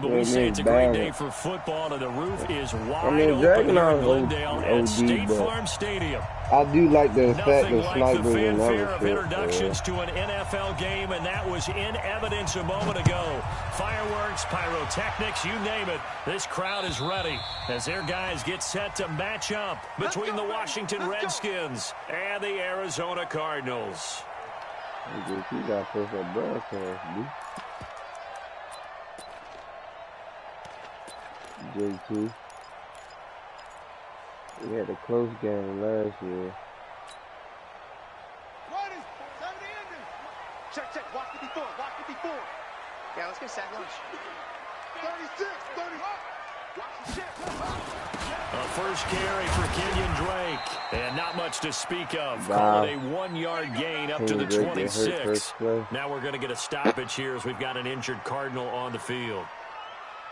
But we say it's a great day for football, and the roof is wide open here in Glendale at State Farm Stadium. I do like the effect of Nothing like the snipers and fanfare other of shit. introductions to an NFL game, and that was in evidence a moment ago. Fireworks, pyrotechnics, you name it. This crowd is ready as their guys get set to match up between the Washington Redskins and the Arizona Cardinals. You got to push that broadcast, dude. JT. We had a close game last year. Check. Watch it before. Yeah, let's get sack lunch. 36, 35. Watch the shit. A first carry for Kenyon Drake. And not much to speak of. Call it a 1-yard gain up to the 26. Now we're going to get a stoppage here as we've got an injured Cardinal on the field.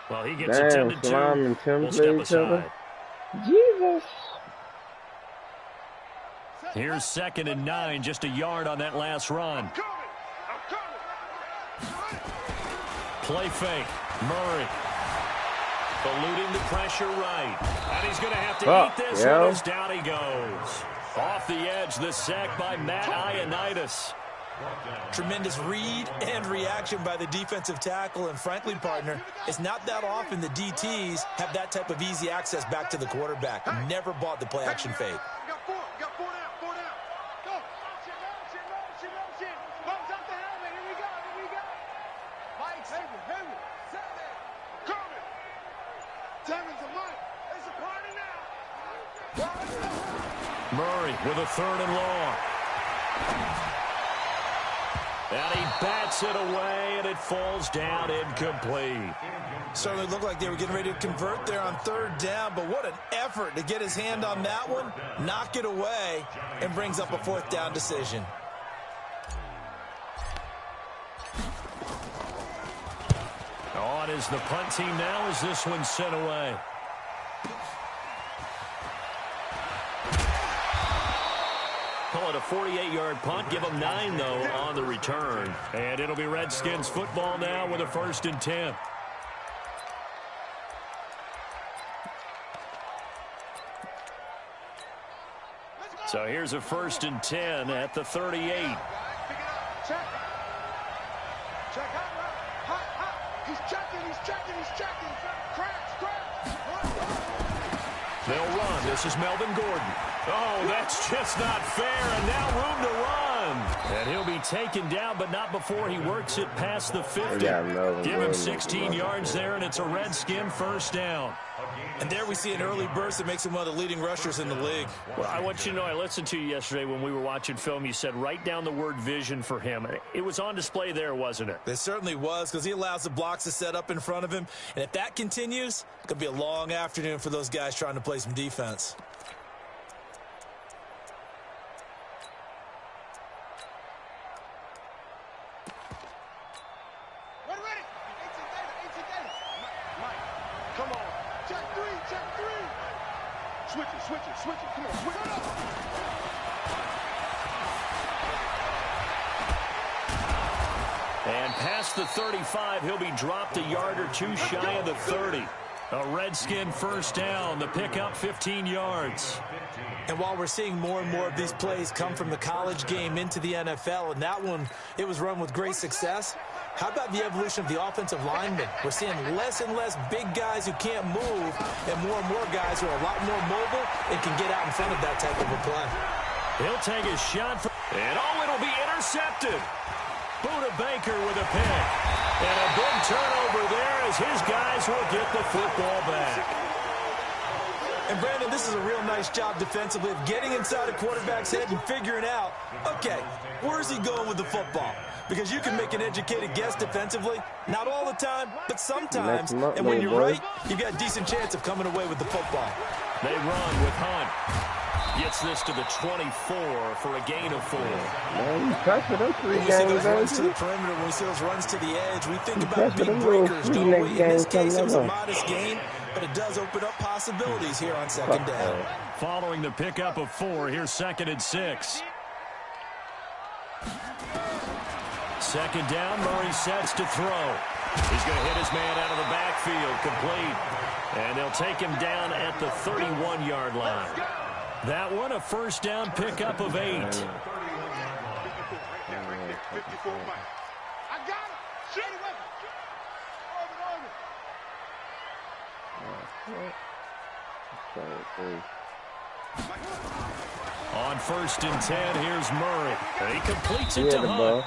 Well, he gets attended to. We'll step aside. Jesus. Here's 2nd and 9, just a yard on that last run. Play fake. Murray. Eluding the pressure right. And he's going to have to eat this one as down he goes. Off the edge, the sack by Matt Ioannidis. Tremendous read and reaction by the defensive tackle, and frankly, partner, it's not that often the DTs have that type of easy access back to the quarterback. Never bought the play-action fake. Murray with a 3rd and long. And he bats it away, and it falls down incomplete. Certainly looked like they were getting ready to convert there on 3rd down, but what an effort to get his hand on that one, knock it away, and brings up a 4th down decision. On is the punt team now as this one's sent away. Call it a 48-yard punt. Give them 9, though, on the return. And it'll be Redskins football now with a 1st and 10. So here's a 1st and 10 at the 38. Check. He's checking. Cracks. They'll run. This is Melvin Gordon. Oh, that's just not fair, and now room to run. And he'll be taken down, but not before he works it past the 50. Give him 16 yards there, and it's a Redskin 1st down. And there we see an early burst that makes him one of the leading rushers in the league. Well, I want you to know, I listened to you yesterday when we were watching film. You said write down the word vision for him. It was on display there, wasn't it? It certainly was, because he allows the blocks to set up in front of him. And if that continues, it could be a long afternoon for those guys trying to play some defense. Switch it. Come on, switch it up. And past the 35, he'll be dropped a yard or two shy of the 30. A Redskin 1st down. The pickup 15 yards. And while we're seeing more and more of these plays come from the college game into the NFL, and that one, it was run with great success, how about the evolution of the offensive linemen? We're seeing less and less big guys who can't move, and more guys who are a lot more mobile and can get out in front of that type of a play. He'll take a shot, and it'll be intercepted. Buda Baker with a pick. And a big turnover there as his guys will get the football back. And, Brandon, this is a real nice job defensively of getting inside a quarterback's head and figuring out, okay, where's he going with the football? Because you can make an educated guess defensively. Not all the time, but sometimes. And when you're right, you've got a decent chance of coming away with the football. They run with Hunt. Gets this to the 24 for a gain of 4. Man, you pressure them 3 When we see those runs to the perimeter, when we see those runs to the edge, we think about big breakers, don't we? In this case, it was a modest gain, but it does open up possibilities here on 2nd down. Following the pickup of 4, here's 2nd and 6. 2nd down, Murray sets to throw. He's going to hit his man out of the backfield, complete. And they'll take him down at the 31-yard line. That one, a first down pickup of 8. 54 miles. I got him. Shoot him. On 1st and 10, here's Murray. And he completes it to Hunt.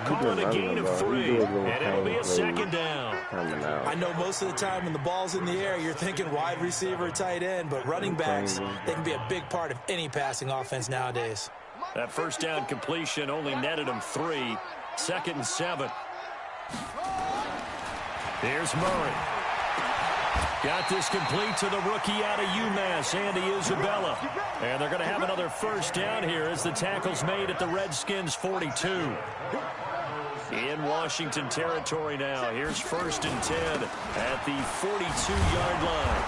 Call it a gain of 3, and it'll be a second down. I know most of the time when the ball's in the air, you're thinking wide receiver, tight end, but running backs, they can be a big part of any passing offense nowadays. That first down completion only netted him 3. 2nd and 7. Here's Murray. Got this complete to the rookie out of UMass, Andy Isabella. And they're going to have another first down here as the tackle's made at the Redskins 42. In Washington territory now. Here's 1st and 10 at the 42-yard line.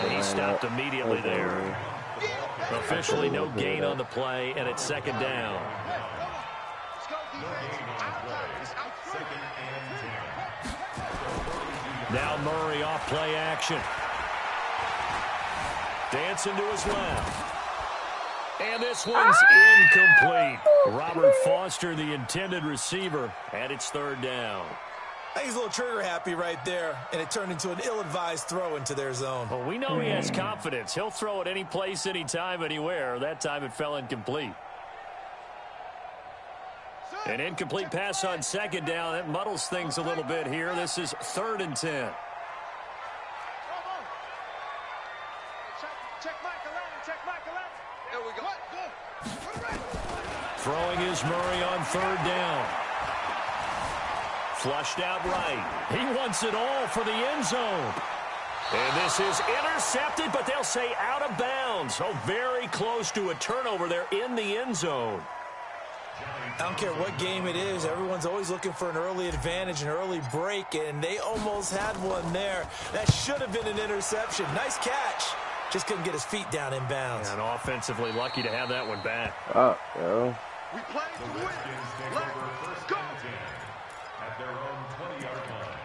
And he stopped immediately there. Officially no gain on the play, and it's 2nd down. Now Murray off play action. Dancing to his left. And this one's incomplete. Robert Foster, the intended receiver, and it's 3rd down. I think he's a little trigger happy right there, and it turned into an ill-advised throw into their zone. Well, we know he has confidence. He'll throw it any place, anytime, anywhere. That time it fell incomplete. An incomplete pass on 2nd down. That muddles things a little bit here. This is 3rd and 10. There we go. Throwing is Murray on 3rd down. Flushed out right. He wants it all for the end zone. And this is intercepted, but they'll say out of bounds. Oh, very close to a turnover there in the end zone. I don't care what game it is. Everyone's always looking for an early advantage, an early break, and they almost had one there. That should have been an interception. Nice catch. Just couldn't get his feet down in bounds. And offensively lucky to have that one back. We play to win. Let's go. At their own 20-yard line.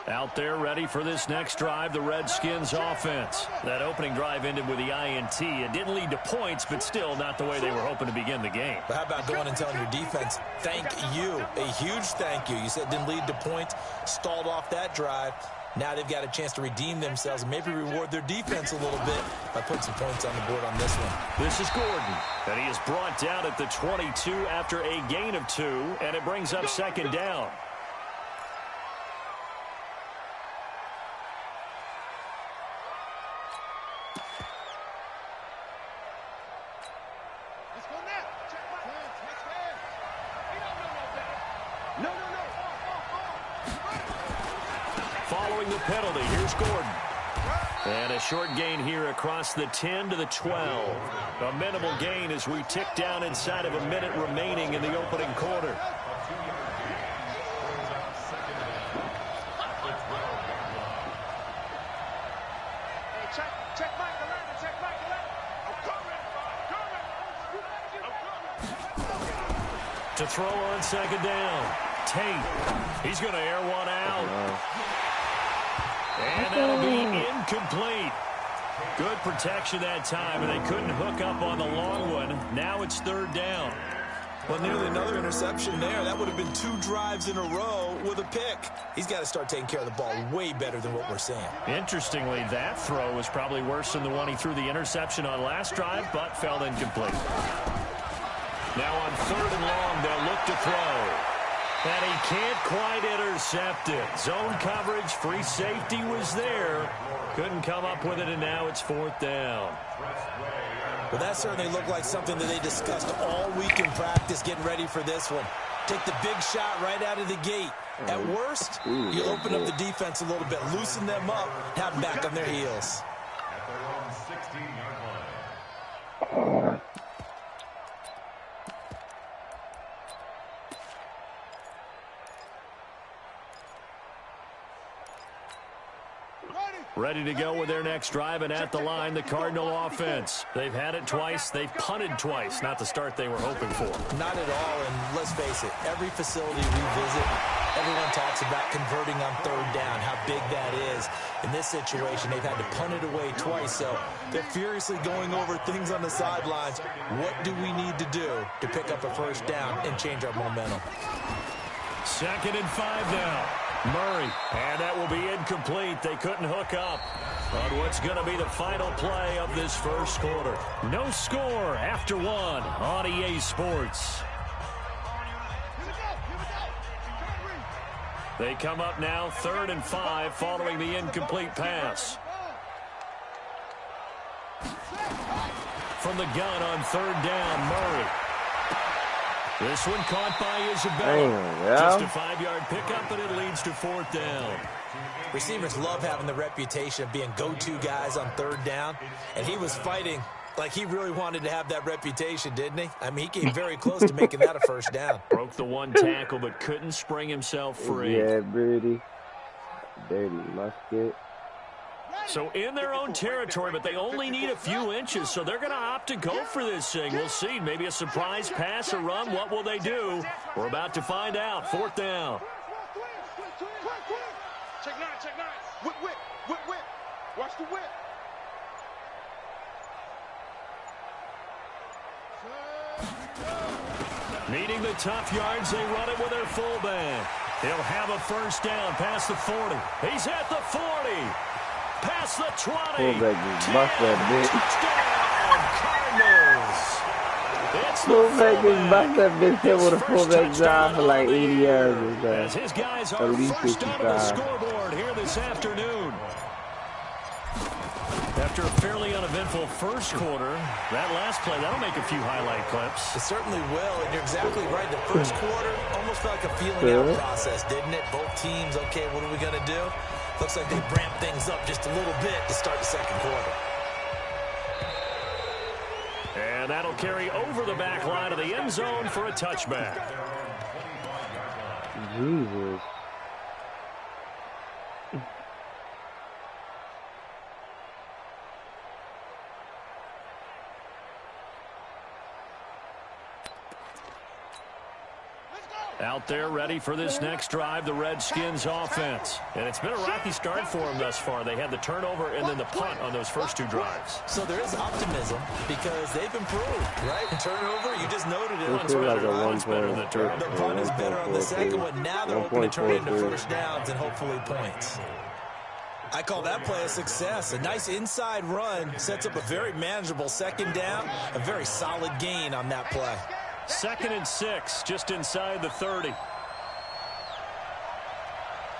Out there ready for this next drive, the Redskins offense. That opening drive ended with the INT. It didn't lead to points, but still not the way they were hoping to begin the game. But how about going and telling your defense, thank you, a huge thank you. You said it didn't lead to points, stalled off that drive. Now they've got a chance to redeem themselves and maybe reward their defense a little bit by putting some points on the board on this one. This is Gordon, and he is brought down at the 22 after a gain of 2, and it brings up 2nd down. Following the penalty, here's Gordon. And a short gain here across the 10 to the 12. A minimal gain as we tick down inside of a minute remaining in the opening quarter. To throw on 2nd down. Tate. He's going to air one out. And that'll be incomplete. Good protection that time, and they couldn't hook up on the long one. Now it's 3rd down. Well, nearly another interception there. That would have been 2 drives in a row with a pick. He's got to start taking care of the ball way better than what we're seeing. Interestingly, that throw was probably worse than the one he threw the interception on last drive, but fell incomplete. Now on 3rd and long, they'll look to throw. And he can't quite intercept it. Zone coverage, free safety was there. Couldn't come up with it, and now it's 4th down. Well, that certainly looked like something that they discussed all week in practice getting ready for this one. Take the big shot right out of the gate. At worst, you open up the defense a little bit, loosen them up, have them back on their heels. At their own 16-yard line. Ready to go with their next drive, and at the line, the Cardinal offense. They've had it twice. They've punted twice. Not the start they were hoping for. Not at all, and let's face it, every facility we visit, everyone talks about converting on third down, how big that is. In this situation, they've had to punt it away twice, so they're furiously going over things on the sidelines. What do we need to do to pick up a first down and change our momentum? 2nd and 5 now. Murray, and that will be incomplete. They couldn't hook up on what's going to be the final play of this first quarter. No score after 1 on EA Sports. They come up now 3rd and 5 following the incomplete pass. From the gun on 3rd down, Murray. This one caught by Isabella. Just a 5-yard pickup, and it leads to 4th down. Receivers love having the reputation of being go-to guys on 3rd down, and he was fighting like he really wanted to have that reputation, didn't he? I mean, he came very close to making that a first down. Broke the one tackle, but couldn't spring himself free. Yeah, Brady. Dirty musket. So in their own territory, but they only need a few inches, so they're going to opt to go for this thing. We'll see. Maybe a surprise pass or run. What will they do? We're about to find out. 4th down. Check 9, check 9. Whip, whip, whip, whip. Watch the whip. Needing the tough yards, they run it with their fullback. He'll have a first down past the 40. He's at the 40. Past the 20. Fullback just bust that bitch. Touchdown, Cardinals. It's the Fullback just bust that bitch hit with a First fullback touchdown drive for like 80 yards or As so. his guys At are least first out of the 55. scoreboard here this afternoon. After a fairly uneventful first quarter, that last play, that'll make a few highlight clips. It certainly will, and you're exactly right. The first quarter almost felt like a feeling-out process, didn't it? Both teams, okay, what are we going to do? Looks like they ramped things up just a little bit to start the second quarter. And that'll carry over the back line of the end zone for a touchback. Jesus. Out there ready for this next drive, the Redskins offense. And it's been a rocky start for them thus far. They had the turnover and then the punt on those first 2 drives. So there is optimism because they've improved, right? Turnover, you just noted it. This is like a Punt's better than the turnover. The punt is better on the second one. Now they're hoping to turn it into first downs and hopefully points. I call that play a success. A nice inside run sets up a very manageable second down. A very solid gain on that play. 2nd and 6, just inside the 30.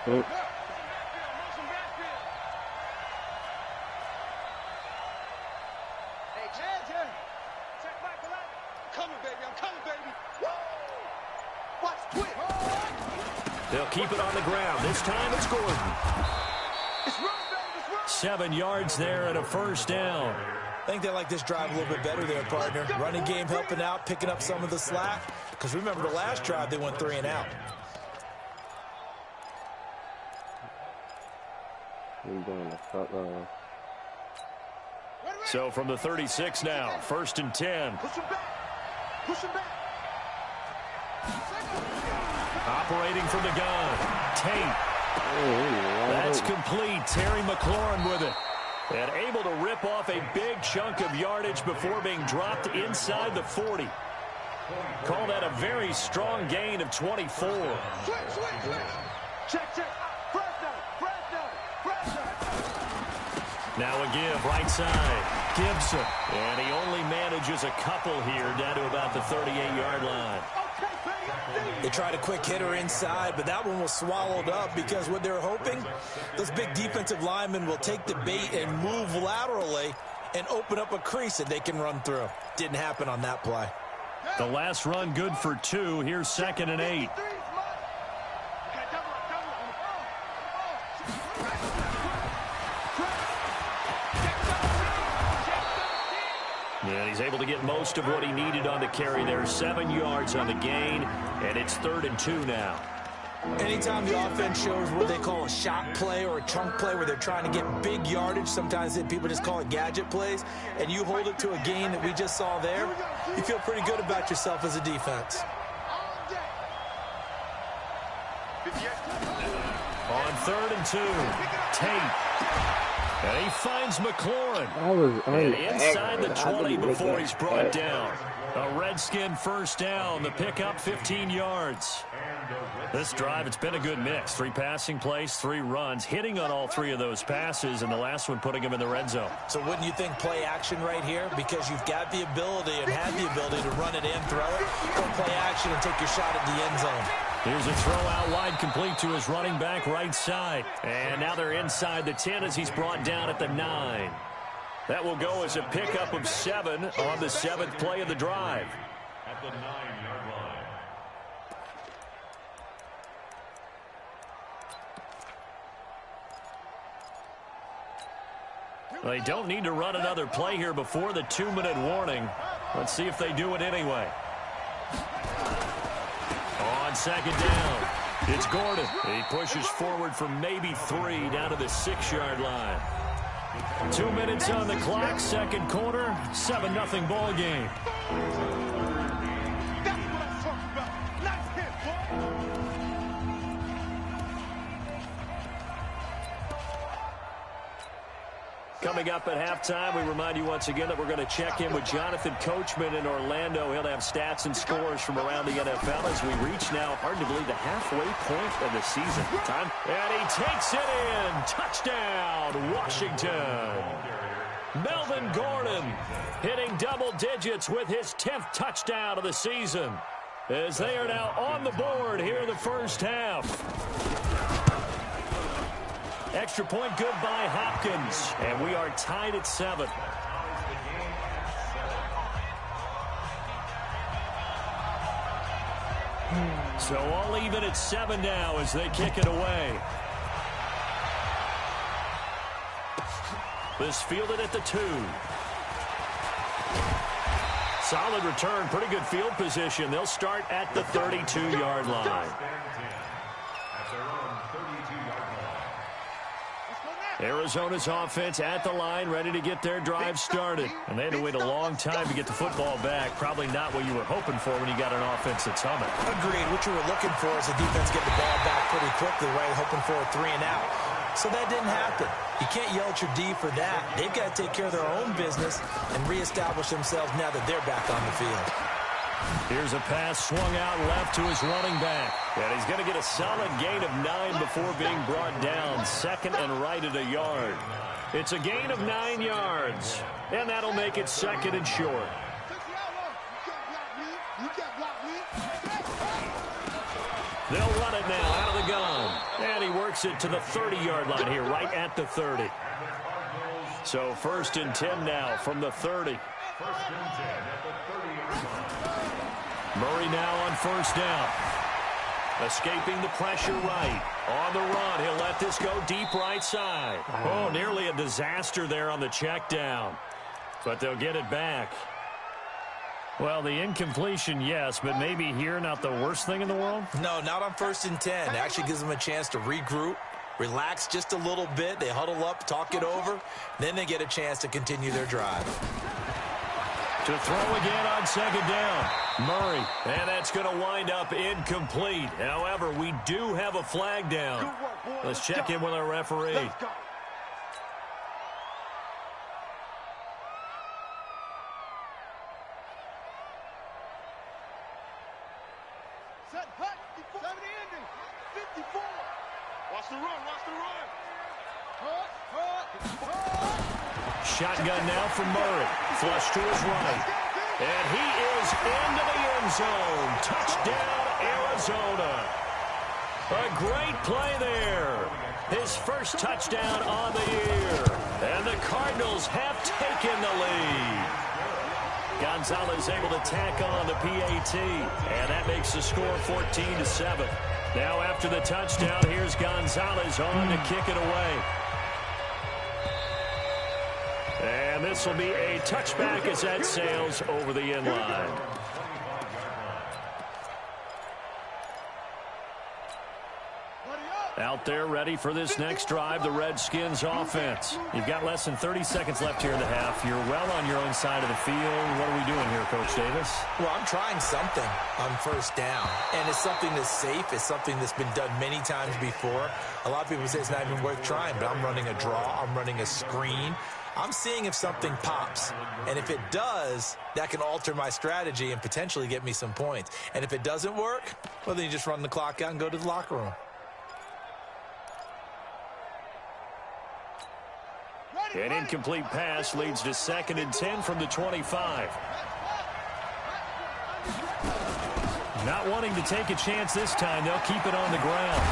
Oh. They'll keep it on the ground. This time it's Gordon. 7 yards there and a first down. I think they like this drive a little bit better there, partner. Running game helping out, picking up some of the slack. Because remember the last drive, they went 3 and out. So from the 36 now, 1st and 10. Push him back. Push him back. Operating from the gun. Tate. That's complete. Terry McLaurin with it. And able to rip off a big chunk of yardage before being dropped inside the 40. Call that a very strong gain of 24. Check, check. Now a give, right side. Gibson. And he only manages a couple here down to about the 38-yard line. They tried a quick hitter inside, but that one was swallowed up because what they're hoping, those big defensive linemen will take the bait and move laterally and open up a crease that they can run through. Didn't happen on that play. The last run good for 2. Here's 2nd and 8. And he's able to get most of what he needed on the carry there. 7 yards on the gain, and it's 3rd and 2 now. Anytime the offense shows what they call a shot play or a chunk play where they're trying to get big yardage, sometimes people just call it gadget plays, and you hold it to a gain that we just saw there, you feel pretty good about yourself as a defense. On 3rd and 2, Tate. And he finds McLaurin. And inside the 20 before he's brought down. A Redskin first down. The pickup, 15 yards. This drive, it's been a good mix. 3 passing plays, 3 runs, hitting on all 3 of those passes, and the last one putting him in the red zone. So wouldn't you think play action right here? Because you've got the ability and have the ability to run it in, throw it, or play action and take your shot at the end zone. Here's a throw out wide, complete to his running back right side. And now they're inside the 10 as he's brought down at the 9. That will go as a pickup of 7 on the 7th play of the drive. At the 9-yard line. They don't need to run another play here before the 2-minute warning. Let's see if they do it anyway. On 2nd down, it's Gordon. He pushes forward for maybe 3 down to the 6-yard line. 2 minutes on the clock, 2nd quarter, 7-0 ball game. Coming up at halftime, we remind you once again that we're going to check in with Jonathan Coachman in Orlando. He'll have stats and scores from around the NFL as we reach now, hard to believe, the halfway point of the season. Time, and he takes it in. Touchdown, Washington. Melvin Gordon hitting double digits with his 10th touchdown of the season, as they are now on the board here in the first half. Extra point good by Hopkins, and we are tied at 7. So all even at 7 now as they kick it away. This fielded at the 2. Solid return, pretty good field position. They'll start at the 32-yard line. Arizona's offense at the line, ready to get their drive started. And they had to wait a long time to get the football back. Probably not what you were hoping for when you got an offense that's humming. Agreed. What you were looking for is the defense getting the ball back pretty quickly, right? Hoping for a 3 and out. So that didn't happen. You can't yell at your D for that. They've got to take care of their own business and reestablish themselves now that they're back on the field. Here's a pass swung out left to his running back. And he's going to get a solid gain of 9 before being brought down. 2nd and right at a yard. It's a gain of 9 yards. And that'll make it 2nd and short. They'll run it now out of the gun. And he works it to the 30-yard line here, right at the 30. So 1st and 10 now from the 30. 1st and 10 at the 30-yard line. Murray now on 1st down. Escaping the pressure right. On the run, he'll let this go deep right side. Oh, nearly a disaster there on the check down. But they'll get it back. Well, the incompletion, yes, but maybe here not the worst thing in the world? No, not on 1st and 10. It actually gives them a chance to regroup, relax just a little bit. They huddle up, talk it over. Then they get a chance to continue their drive. To throw again on 2nd down. Murray. And that's going to wind up incomplete. However, we do have a flag down. Let's check in with our referee. Set, hut, 70 ending, 54. Watch the run, watch the run. Hut. Shotgun now from Murray. Flush to his right. And he is into the end zone. Touchdown, Arizona. A great play there. His first touchdown on the year. And the Cardinals have taken the lead. Gonzalez able to tack on the PAT. And that makes the score 14-7. Now after the touchdown, here's Gonzalez on to kick it away. And this will be a touchback as that sails over the end line. Out there ready for this next drive, the Redskins offense. You've got less than 30 seconds left here in the half. You're well on your own side of the field. What are we doing here, Coach Davis? Well, I'm trying something on first down, and it's something that's safe. It's something that's been done many times before. A lot of people say it's not even worth trying, but I'm running a draw. I'm running a screen. I'm seeing if something pops, and if it does, that can alter my strategy and potentially get me some points. And if it doesn't work, well, then you just run the clock out and go to the locker room. An incomplete pass leads to 2nd and 10 from the 25. Not wanting to take a chance this time, they'll keep it on the ground.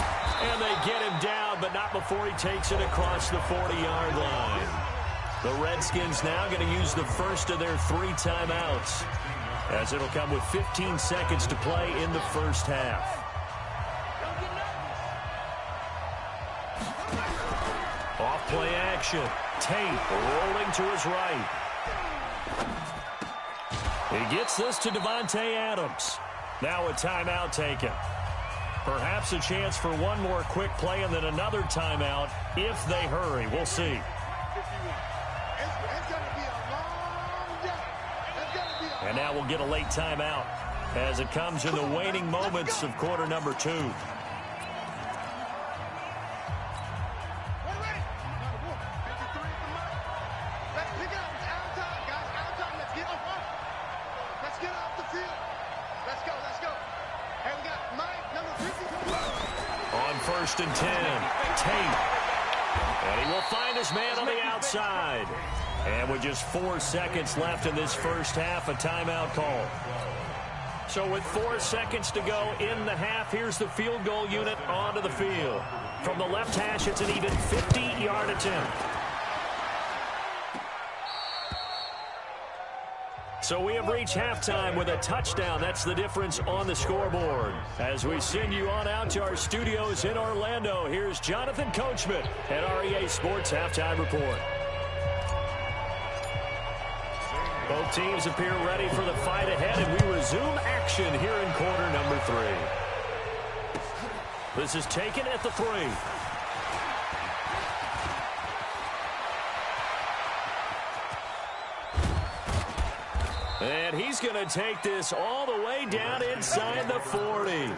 And they get him down, but not before he takes it across the 40-yard line. The Redskins now going to use the first of their 3 timeouts, as it'll come with 15 seconds to play in the first half. Off play action. Tate rolling to his right. He gets this to Davante Adams. Now a timeout taken. Perhaps a chance for one more quick play and then another timeout if they hurry. We'll see. And now we'll get a late timeout as it comes in the waning moments of quarter number 2. First and 10. Tate. And he will find his man on the outside. And with just 4 seconds left in this first half, a timeout call. So with 4 seconds to go in the half, here's the field goal unit onto the field. From the left hash, it's an even 50-yard attempt. So we have reached halftime with a touchdown. That's the difference on the scoreboard. As we send you on out to our studios in Orlando, here's Jonathan Coachman at REA Sports Halftime Report. Both teams appear ready for the fight ahead, and we resume action here in quarter number 3. This is taken at the 3. And he's going to take this all the way down inside the 40.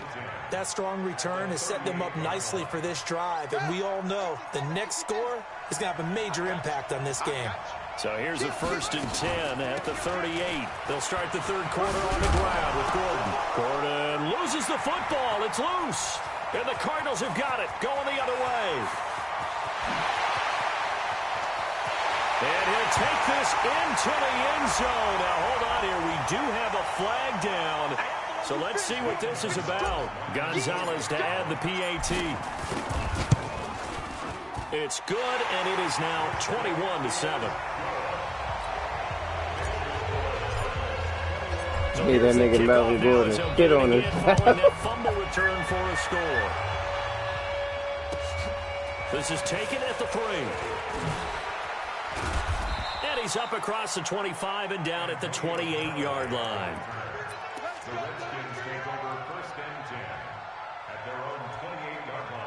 That strong return has set them up nicely for this drive, and we all know the next score is going to have a major impact on this game. So here's a 1st and 10 at the 38. They'll start the third quarter on the ground with Gordon. Gordon loses the football. It's loose. And the Cardinals have got it, going the other way. And he'll take this into the end zone. Now, hold on here. We do have a flag down. So let's see what this is about. Gonzalez to add the PAT. It's good, and it is now 21-7. So hey, that nigga Melvin Gordon. Get on it. Fumble return for a score. This is taken at the 3. And he's up across the 25 and down at the 28-yard line. The Redskins take over 1st and 10 at their own 28-yard line.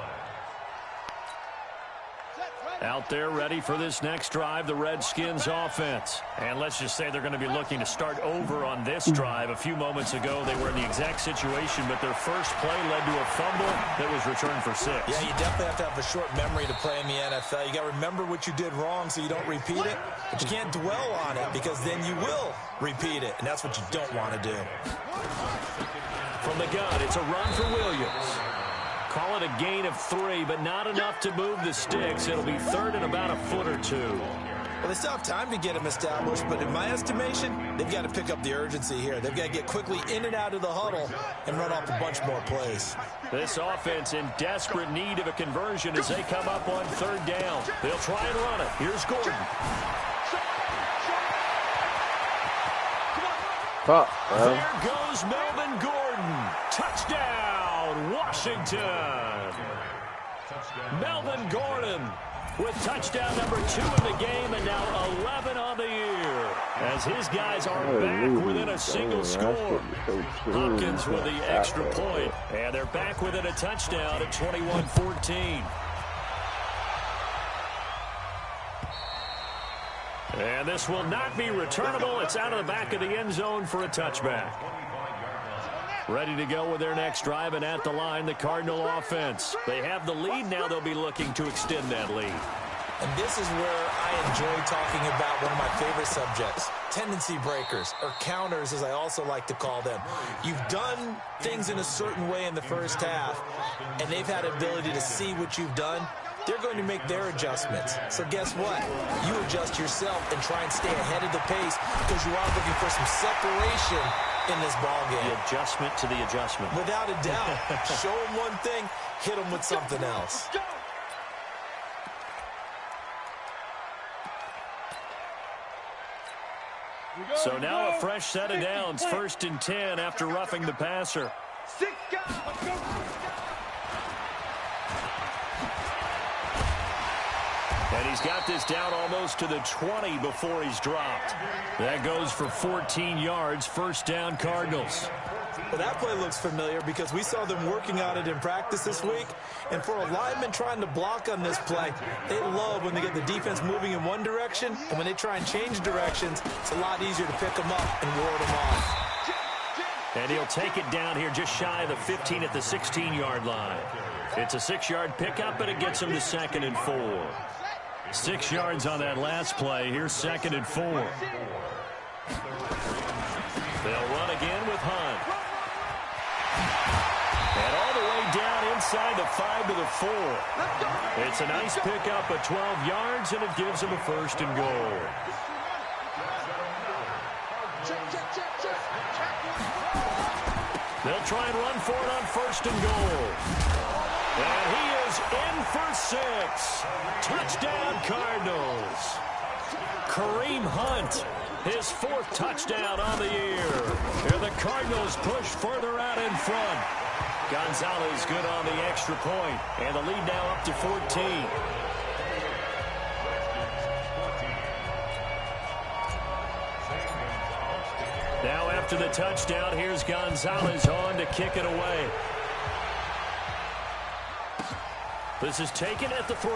Out there ready for this next drive, the Redskins offense. And let's just say they're going to be looking to start over on this drive. A few moments ago, they were in the exact situation, but their first play led to a fumble that was returned for 6. Yeah, you definitely have to have a short memory to play in the NFL. You got to remember what you did wrong so you don't repeat it, but you can't dwell on it because then you will repeat it, and that's what you don't want to do. From the gun, it's a run for Williams. Call it a gain of 3, but not enough to move the sticks. It'll be third and about a foot or 2. Well, they still have time to get him established, but in my estimation, they've got to pick up the urgency here. They've got to get quickly in and out of the huddle and run off a bunch more plays. This offense in desperate need of a conversion as they come up on 3rd down. They'll try and run it. Here's Gordon. There goes Melvin Gordon. Touchdown, Washington. Melvin Gordon with touchdown number 2 in the game and now 11 on the year. as his guys are back within a single score. Hopkins with the extra point, and they're back within a touchdown at 21-14. And this will not be returnable. It's out of the back of the end zone for a touchback. Ready to go with their next drive, and at the line, the Cardinal offense. They have the lead. Now they'll be looking to extend that lead. And this is where I enjoy talking about one of my favorite subjects, tendency breakers, or counters, as I also like to call them. You've done things in a certain way in the first half, and they've had ability to see what you've done. They're going to make their adjustments. So guess what? You adjust yourself and try and stay ahead of the pace because you are looking for some separation in this ballgame. The adjustment to the adjustment. Without a doubt. Show them one thing, hit them with something else. So now a fresh set of downs, 1st and 10 after roughing the passer. And he's got this down almost to the 20 before he's dropped. That goes for 14 yards, 1st down Cardinals. Well, that play looks familiar because we saw them working on it in practice this week. And for a lineman trying to block on this play, they love when they get the defense moving in one direction. And when they try and change directions, it's a lot easier to pick them up and ward them off. And he'll take it down here just shy of the 15 at the 16-yard line. It's a 6-yard pickup, and it gets him to 2nd and 4. 6 yards on that last play. Here's 2nd and 4. They'll run again with Hunt. And all the way down inside the 5 to the 4. It's a nice pickup of 12 yards, and it gives him a 1st and goal. They'll try and run for it on 1st and goal. And he is in for 6. Touchdown, Cardinals. Kareem Hunt, his 4th touchdown on the year. And the Cardinals push further out in front. Gonzalez good on the extra point, and the lead now up to 14. Now after the touchdown, here's Gonzalez on to kick it away. This is taken at the 3.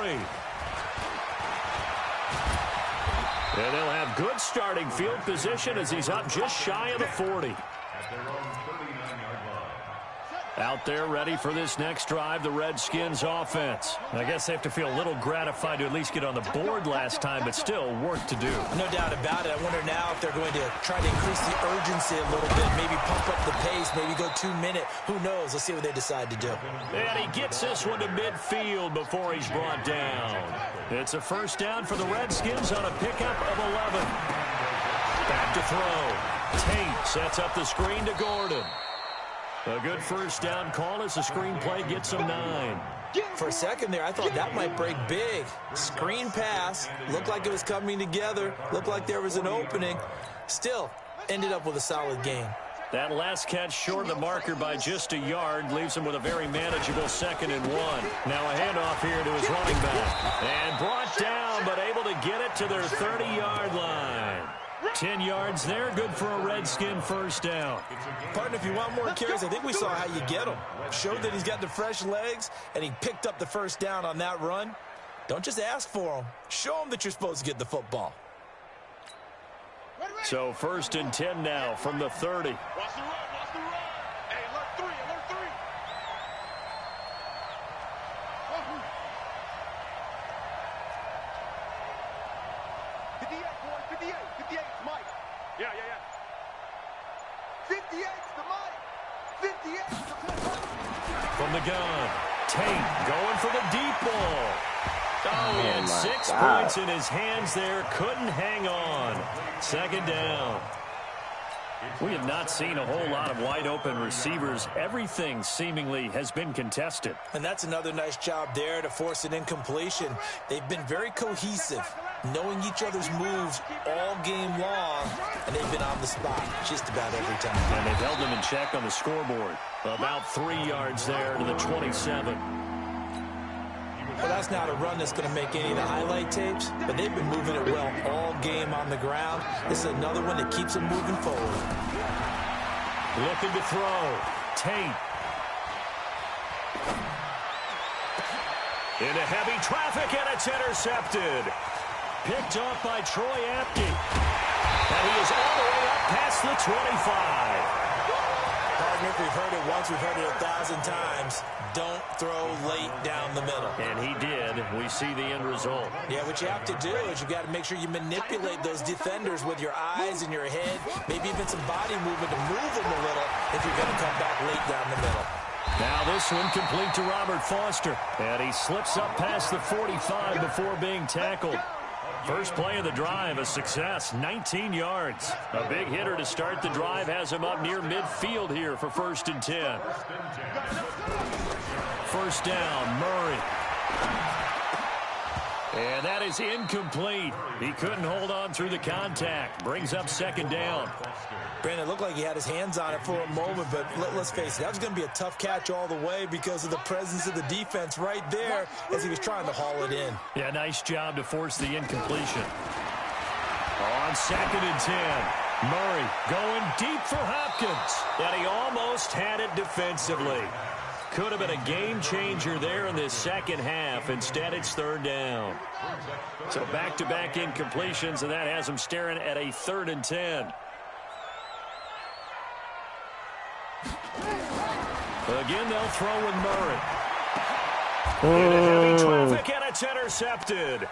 And they'll have good starting field position as he's up just shy of the 40. Out there ready for this next drive, the Redskins offense. I guess they have to feel a little gratified to at least get on the board last time, but still work to do. No doubt about it. I wonder now if they're going to try to increase the urgency a little bit, maybe pump up the pace, maybe go 2-minute. Who knows? Let's see what they decide to do. And he gets this one to midfield before he's brought down. It's a 1st down for the Redskins on a pickup of 11. Back to throw. Tate sets up the screen to Gordon. A good 1st down call as the screenplay gets him 9. For a second there, I thought that might break big. Screen pass. Looked like it was coming together. Looked like there was an opening. Still, ended up with a solid game. That last catch short of the marker by just a yard leaves him with a very manageable 2nd and 1. Now a handoff here to his running back. And brought down, but able to get it to their 30-yard line. 10 yards there, good for a Redskin 1st down. Partner, if you want more carries, I think we saw how you get them. Showed that he's got the fresh legs, and he picked up the 1st down on that run. Don't just ask for them. Show them that you're supposed to get the football. So 1st and 10 now from the 30. Watch the run, watch the run. Hey, alert 3, alert 3. 58, boy, 58, 58, Mike. Yeah. 58's the Mike. 58's the Mike. From the gun, Tate going for the deep ball. Oh, he had 6 points in his hands there. Couldn't hang on. 2nd down. We have not seen a whole lot of wide-open receivers. Everything seemingly has been contested. And that's another nice job there to force an incompletion. They've been very cohesive, knowing each other's moves all game long, and they've been on the spot just about every time. And they've held them in check on the scoreboard. About 3 yards there to the 27. Well, that's not a run that's going to make any of the highlight tapes, but they've been moving it well all game on the ground. This is another one that keeps them moving forward. Looking to throw. Tate. Into heavy traffic, and it's intercepted. Picked off by Troy Apke. And he is all the way up past the 25. Partner, we've heard it once, we've heard it 1,000 times. Don't throw late down the middle. And he did. We see the end result. Yeah, what you have to do is you got to make sure you manipulate those defenders with your eyes and your head, maybe even some body movement to move them a little if you're going to come back late down the middle. Now this one complete to Robert Foster. And he slips up past the 45 before being tackled. First play of the drive, a success, 19 yards. A big hitter to start the drive has him up near midfield here for 1st and 10. First down, Murray. And that is incomplete. He couldn't hold on through the contact. Brings up 2nd down. Brandon, it looked like he had his hands on it for a moment, but let's face it, that was going to be a tough catch all the way because of the presence of the defense right there as he was trying to haul it in. Yeah, nice job to force the incompletion. On 2nd and 10, Murray going deep for Hopkins. And he almost had it defensively. Could have been a game changer there in this second half. Instead, it's 3rd down. So back-to-back incompletions, and that has him staring at a 3rd and 10. Again, they'll throw with Murray. Into heavy traffic, and it's intercepted.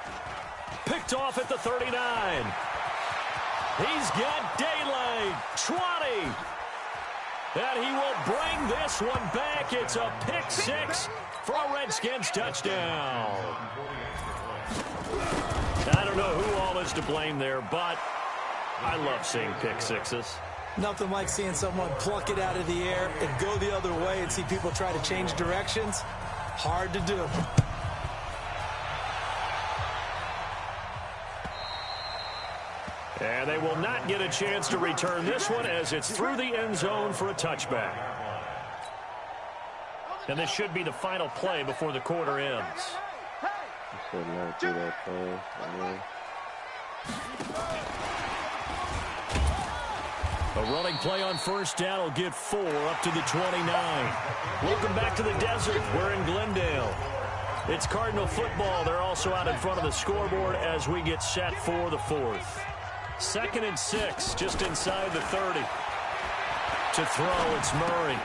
Picked off at the 39. He's got daylight. 20. And he will bring this one back. It's a pick 6 for a Redskins touchdown. I don't know who all is to blame there, but I love seeing pick 6s. Nothing like seeing someone pluck it out of the air and go the other way and see people try to change directions. Hard to do. And they will not get a chance to return this one as it's through the end zone for a touchback. And this should be the final play before the quarter ends. Should not do that play. A running play on 1st down will get 4 up to the 29. Welcome back to the desert. We're in Glendale. It's Cardinal football. They're also out in front of the scoreboard as we get set for the 4th. 2nd and 6, just inside the 30. To throw, it's Murray.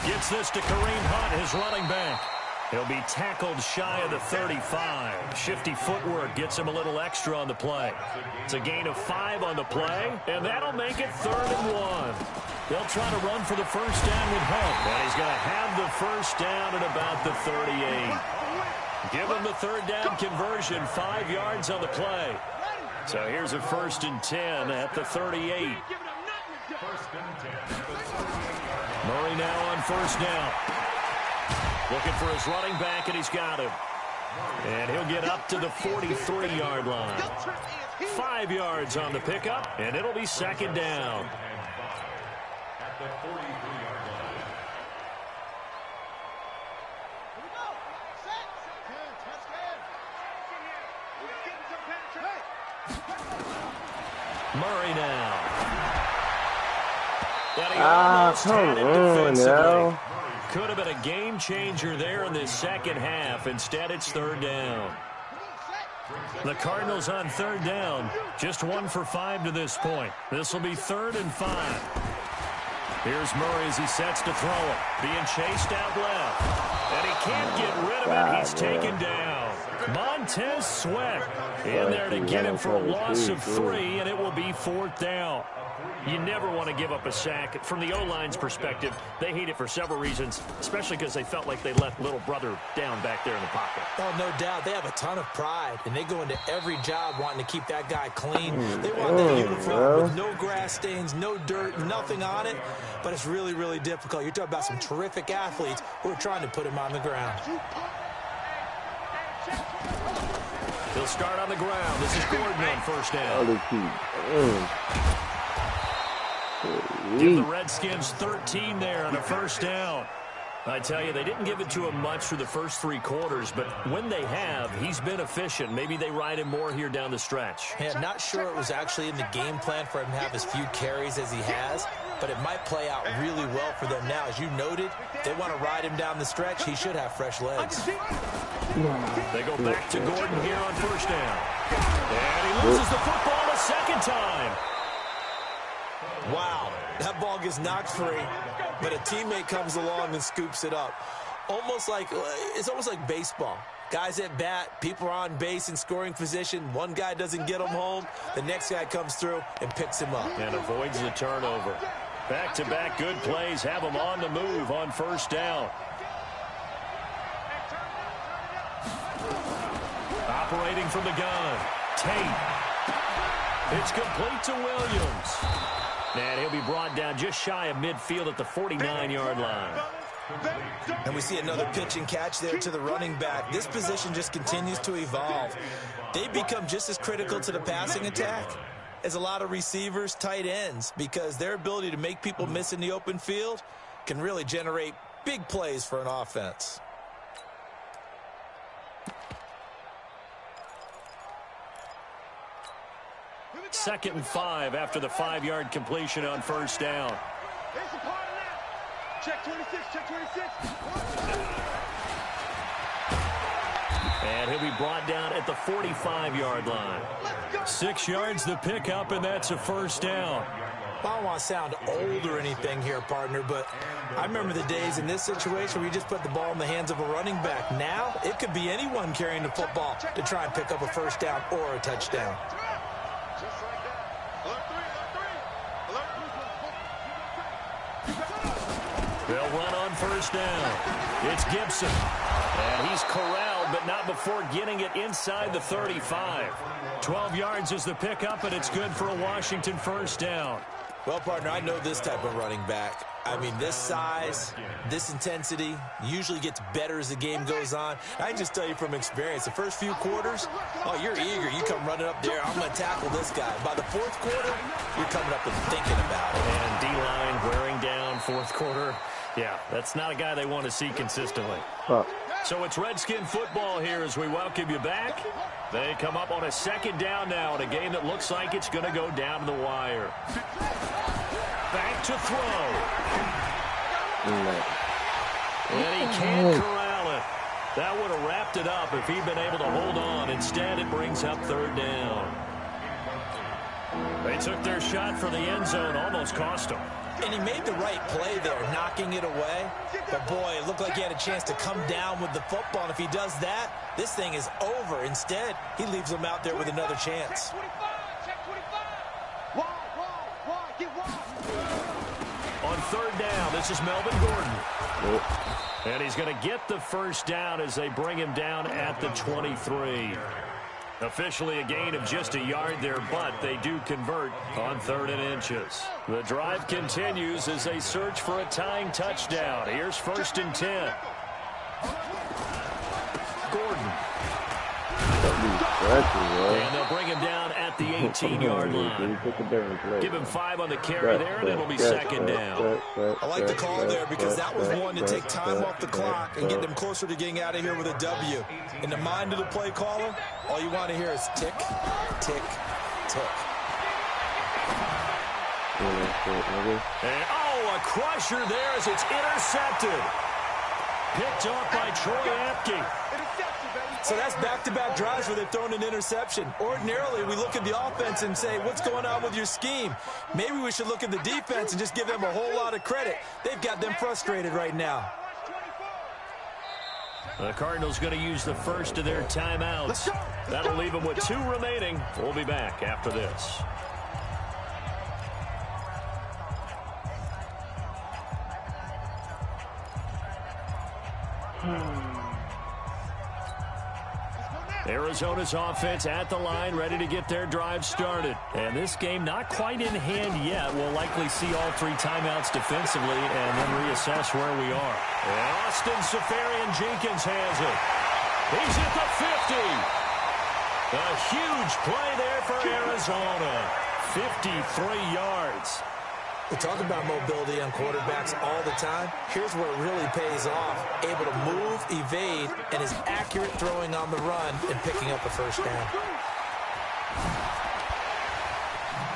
Gets this to Kareem Hunt, his running back. He'll be tackled shy of the 35. Shifty footwork gets him a little extra on the play. It's a gain of 5 on the play, and that'll make it 3rd and 1. They'll try to run for the 1st down with Hunt, and he's going to have the 1st down at about the 38. Give him the 3rd down conversion, 5 yards on the play. So here's a 1st and 10 at the 38. Murray now on 1st down. Looking for his running back, and he's got him. And he'll get up to the 43-yard line. 5 yards on the pickup, and it'll be 2nd down. At the 43-yard line. Murray now. And he almost had it defensively. Could have been a game changer there in this second half. Instead, it's 3rd down. The Cardinals on 3rd down. Just 1 for 5 to this point. This will be 3rd and 5. Here's Murray as he sets to throw it. Being chased out left. And he can't get rid of it. He's taken down. Montez Sweat in there to get him for a loss of 3, and it will be 4th down. You never want to give up a sack. From the O-line's perspective, they hate it for several reasons, especially because they felt like they let little brother down back there in the pocket. Oh, no doubt. They have a ton of pride, and they go into every job wanting to keep that guy clean. They want that uniform with no grass stains, no dirt, nothing on it, but it's really, really difficult. You're talking about some terrific athletes who are trying to put him on the ground. He'll start on the ground. This is Gordon on 1st down. Give the Redskins 13 there on a 1st down. I tell you, they didn't give it to him much for the first 3 quarters, but when they have, he's been efficient. Maybe they ride him more here down the stretch. Yeah, not sure it was actually in the game plan for him to have as few carries as he has, but it might play out really well for them now. As you noted, if they want to ride him down the stretch, he should have fresh legs. They go back to Gordon here on first down. And he loses the football a second time. Wow, that ball gets knocked free, but a teammate comes along and scoops it up. It's almost like baseball. Guys at bat, people are on base in scoring position. One guy doesn't get him home. The next guy comes through and picks him up. And avoids the turnover. Back-to-back good plays have him on the move on first down. Operating from the gun, Tate. It's complete to Williams. And he'll be brought down just shy of midfield at the 49-yard line. And we see another pitch and catch there to the running back. This position just continues to evolve. They become just as critical to the passing attack as a lot of receivers, tight ends, because their ability to make people miss in the open field can really generate big plays for an offense. Second and 5 after the 5-yard completion on first down. Check 26, check 26. And he'll be brought down at the 45-yard line. 6 yards the pickup, and that's a first down. I don't want to sound old or anything here, partner, but I remember the days in this situation where you just put the ball in the hands of a running back. Now, it could be anyone carrying the football to try and pick up a first down or a touchdown. They'll run on first down. It's Gibson. And he's corralled, but not before getting it inside the 35. 12 yards is the pickup, and it's good for a Washington first down. Well, partner, I know this type of running back. I mean, this size, this intensity usually gets better as the game goes on. I can just tell you from experience, the first few quarters, oh, you're eager. You come running up there, I'm going to tackle this guy. By the fourth quarter, you're coming up and thinking about it. And D-line wearing down fourth quarter. Yeah, that's not a guy they want to see consistently. So it's Redskin football here as we welcome you back. They come up on a second down now in a game that looks like it's going to go down to the wire. Back to throw. And he can't corral it. That would have wrapped it up if he'd been able to hold on. Instead, it brings up third down. They took their shot for the end zone, almost cost him. And he made the right play there, knocking it away. But, boy, it looked like he had a chance to come down with the football. And if he does that, this thing is over. Instead, he leaves him out there with another chance. On third down, this is Melvin Gordon. And he's going to get the first down as they bring him down at the 23. Officially a gain of just a yard there, but they do convert on 3rd and inches. The drive continues as they search for a tying touchdown. Here's 1st and 10. Gordon. And they'll bring him down at the 18-yard line. Give him 5 on the carry there, and it'll be second down. I like the call there because that was one to take time off the clock and get them closer to getting out of here with a W. In the mind of the play caller, all you want to hear is tick, tick, tick. And, a crusher there as it's intercepted. Picked off by Troy Apke. So that's back-to-back drives where they've thrown an interception. Ordinarily, we look at the offense and say, what's going on with your scheme? Maybe we should look at the defense and just give them a whole lot of credit. They've got them frustrated right now. The Cardinals going to use the first of their timeouts. That'll leave them with 2 remaining. We'll be back after this. Arizona's offense at the line, ready to get their drive started. And this game not quite in hand yet. We'll likely see all 3 timeouts defensively and then reassess where we are. And Austin Seferian-Jenkins has it. He's at the 50. A huge play there for Arizona. 53 yards. We talk about mobility on quarterbacks all the time. Here's where it really pays off. Able to move, evade, and is accurate throwing on the run and picking up a first down.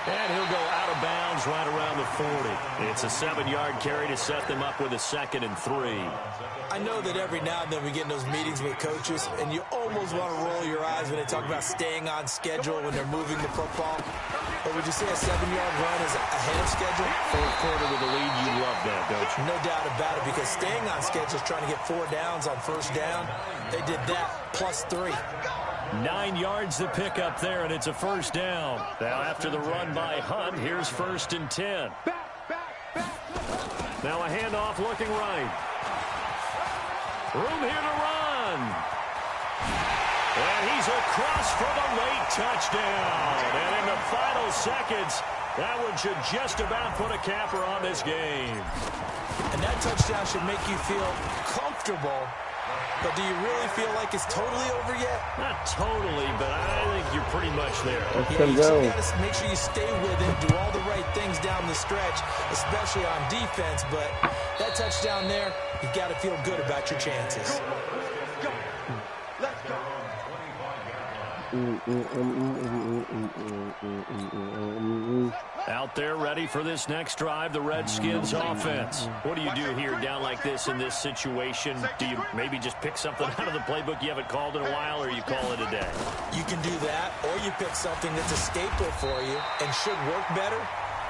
And he'll go out of bounds right around the 40. It's a 7-yard carry to set them up with a 2nd and 3. I know that every now and then we get in those meetings with coaches, and you almost want to roll your eyes when they talk about staying on schedule when they're moving the football. But would you say a 7-yard run is ahead of schedule? Fourth quarter with the lead, you love that, don't you? No doubt about it, because staying on schedule is trying to get 4 downs on first down. They did that plus 3. 9 yards to pick up there, and it's a first down. Now, after the run by Hunt, here's 1st and 10. Now a handoff looking right. Room here to run. And he's across for the late touchdown. And in the final seconds, that one should just about put a capper on this game. And that touchdown should make you feel comfortable. But do you really feel like it's totally over yet? Not totally, but I think you're pretty much there. Yeah, you still got to make sure you stay with it, do all the right things down the stretch, especially on defense. But that touchdown there, you got to feel good about your chances. Let's go. Out there ready for this next drive, the Redskins offense. What do you do here down like this in this situation? Do you maybe just pick something out of the playbook you haven't called in a while, or you call it a day? You can do that, or you pick something that's a staple for you and should work better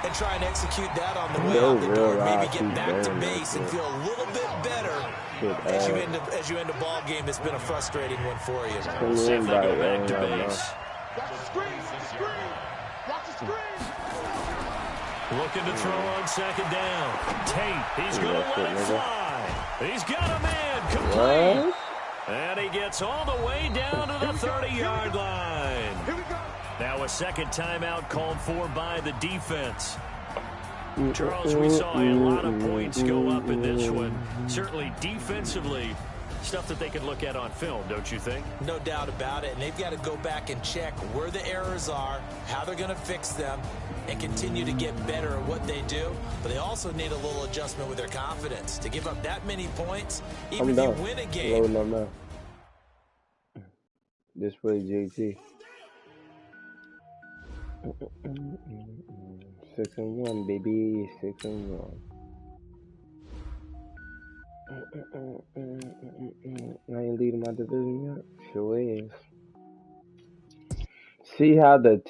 and try and execute that on the way out the door. Maybe get back to base and feel a little bit better as you end a ball game that's been a frustrating one for you. See if they go back to base. Watch the screen. Watch the screen. Looking to throw on 2nd down. Tate, he's going to let it fly. He's got a man complete. And he gets all the way down to the 30-yard line. Here we go. Now a 2nd timeout called for by the defense. Charles, we saw a lot of points go up in this one. Certainly defensively, stuff that they can look at on film, don't you think? No doubt about it. And they've got to go back and check where the errors are, how they're going to fix them, and continue to get better at what they do. But they also need a little adjustment with their confidence. To give up that many points, even if you win a game. This way, JT. 6-1, baby. 6-1. I ain't leading my division yet. Sure is. See how the